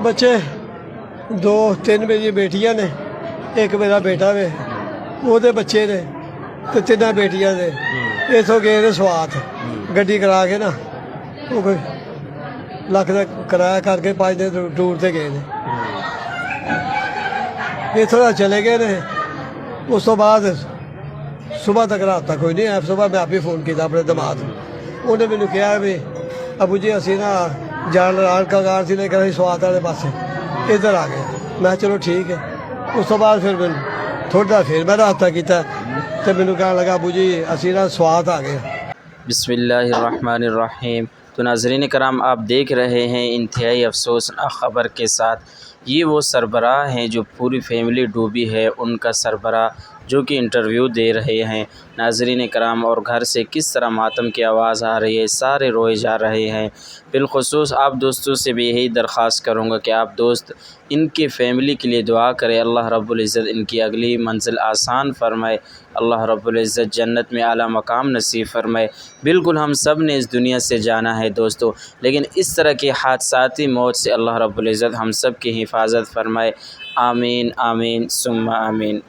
बच्चे दो तीन मेरी बेटियां ने, एक मेरा बेटा वे, ਉਹਦੇ बच्चे ने ते ਤਿੰਨਾਂ बेटियां ने। इथों गए ने स्वात गड्डी करा के ना, वो कोई लख का किराया करके 5 दिन टूर से गए ने। इथों चले गए ने। उस तो बाद सुबह तक रात तक कोई नहीं आया। सुबह मैं आप ही फोन किया अपने दिमाग, उन्हें मैंने कहा भी अबू जी असी ना जान कगार से लेकर स्वात वाले पासे इधर आ गए। मैं चलो ठीक है। उस तो बाद फिर मैं थोड़ा फिर मैं रास्ता किया तो मैंने कहने लगा अबू जी असी ना स्वात आ गए। बिस्मिल्लाहिर्रहमानिर्रहीम। तो नाज़रीन कराम, आप देख रहे हैं इंतहाई अफसोसनाक ख़बर के साथ ये वो सरबराह हैं जो पूरी फैमिली डूबी है, उनका सरबराह जो कि इंटरव्यू दे रहे हैं नाज़रीन कराम, और घर से किस तरह मातम की आवाज़ आ रही है, सारे रोए जा रहे हैं। बिलखुसूस आप दोस्तों से भी यही दरख्वास्त करूँगा कि आप दोस्त इनके फ़ैमिली के लिए दुआ करें। अल्लाह रब्बुल इज़्ज़त इनकी अगली मंजिल आसान फ़रमाए, अल्लाह रब्बुल इज़्ज़त जन्नत में आला मकाम नसीब फ़रमाए। बिल्कुल हम सब ने इस दुनिया से जाना है दोस्तों, लेकिन इस तरह की हादसाती मौत से अल्लाह रब्बुल इज़्ज़त हम सब की हिफाजत फ़रमाए। आमीन आमीन सुम्मा आमीन।